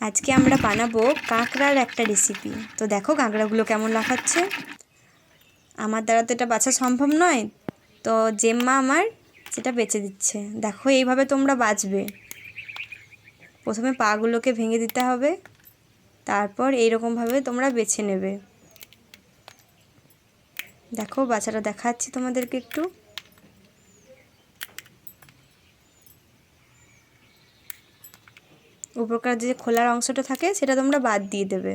আজকে আমরা বানাবো কাঁকড়ার একটা রেসিপি। তো দেখো কাঁকড়াগুলো কেমন লাফাচ্ছে। আমার দ্বারা তো এটা বাছা সম্ভব নয়, তো জেম্মা আমার সেটা বেছে দিচ্ছে। দেখো এইভাবে তোমরা বাছবে। প্রথমে পাগুলোকে ভেঙে দিতে হবে, তারপর এইরকমভাবে তোমরা বেছে নেবে। দেখো বাছাটা দেখাচ্ছি তোমাদেরকে একটু। উপরকার যে খোলার অংশটা থাকে সেটা তোমরা বাদ দিয়ে দেবে।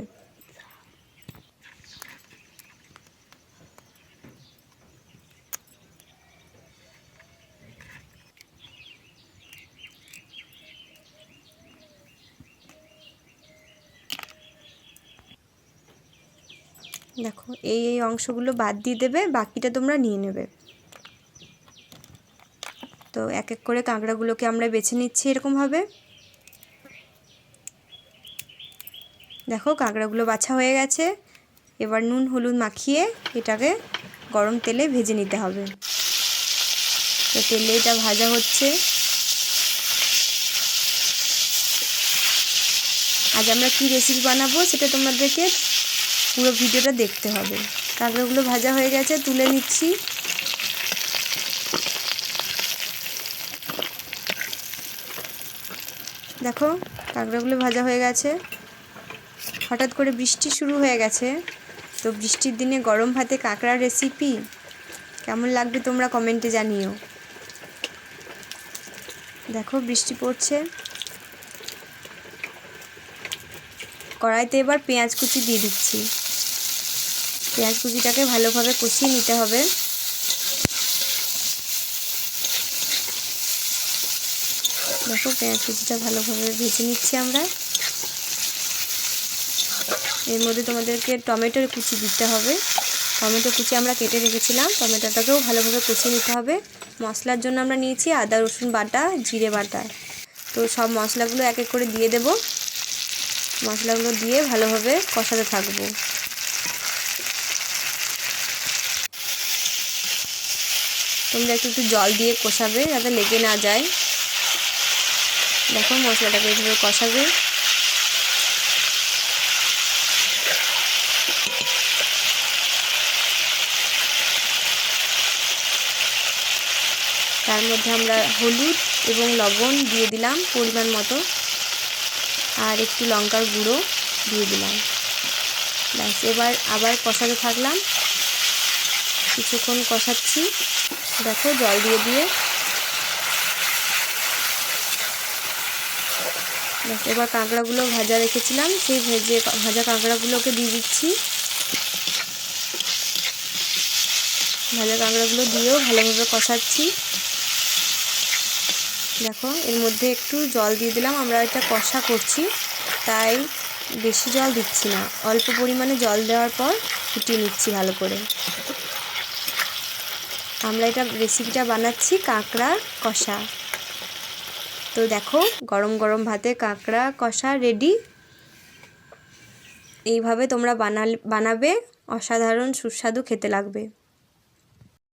দেখো এই অংশগুলো বাদ দিয়ে দেবে, বাকিটা তোমরা নিয়ে নেবে। তো এক এক করে কাঁকড়াগুলোকে আমরা বেছে নিচ্ছি এরকমভাবে। দেখো কাঁকড়াগুলো বাছা হয়ে গেছে। এবার নুন হলুদ মাখিয়ে এটাকে গরম তেলে ভেজে নিতে হবে। তো তেলে এটা ভাজা হচ্ছে। আজ আমরা কি রেসিপি বানাবো সেটা তোমাদেরকে পুরো ভিডিওটা দেখতে হবে। কাঁকড়াগুলো ভাজা হয়ে গেছে, তুলে নিচ্ছি। দেখো কাঁকড়াগুলো ভাজা হয়ে গেছে। হঠাৎ করে বৃষ্টি শুরু হয়ে গেছে, তো বৃষ্টির দিনে গরম ভাতে কাঁকড়ার রেসিপি কেমন লাগবে তোমরা কমেন্টে জানিও। দেখো বৃষ্টি পড়ছে। কড়াইতে এবার পেঁয়াজ কুচি দিয়ে দিচ্ছি। পেঁয়াজ কুচিটাকে ভালোভাবে কষিয়ে নিতে হবে। দেখো পেঁয়াজ কুচিটা ভালোভাবে ভেজে নিচ্ছি আমরা। এর মধ্যে তোমাদেরকে টমেটোর কুচি দিতে হবে। টমেটো কুচি আমরা কেটে রেখেছিলাম, টমেটোটাকেও ভালোভাবে কষিয়ে নিতে হবে। মশলার জন্য আমরা নিয়েছি আদা রসুন বাটা, জিরে বাটা। তো সব মশলাগুলো এক এক করে দিয়ে দেব। মশলাগুলো দিয়ে ভালোভাবে কষাতে থাকবো। তোমরা একটু জল দিয়ে কষাবে যাতে লেগে না যায়। দেখো মশলাটাকে এইভাবে কষাবে। তার মধ্যে আমরা হলুদ এবং লবণ দিয়ে দিলাম পরিমাণ মতো, আর একটু লঙ্কার গুঁড়ো দিয়ে দিলাম। ব্যাস এবার আবার কষাতে থাকলাম। কিছুক্ষণ কষাচ্ছি। দেখো জল দিয়ে দিয়ে ব্যাস এবার কাঁকড়াগুলো ভাজা রেখেছিলাম সেই ভাজা কাঁকড়াগুলোকে দিয়ে দিচ্ছি। ভাজা কাঁকড়াগুলো দিয়েও ভালোভাবে কষাচ্ছি। দেখো এর মধ্যে একটু জল দিয়ে দিলাম। আমরা এটা কষা করছি তাই বেশি জল দিচ্ছি না, অল্প পরিমাণে জল দেওয়ার পর ফুটিয়ে নিচ্ছি ভালো করে। আমরা এটা রেসিপিটা বানাচ্ছি কাঁকড়া কষা। তো দেখো গরম গরম ভাতে কাঁকড়া কষা রেডি। এইভাবে তোমরা বানাবে, অসাধারণ সুস্বাদু খেতে লাগবে।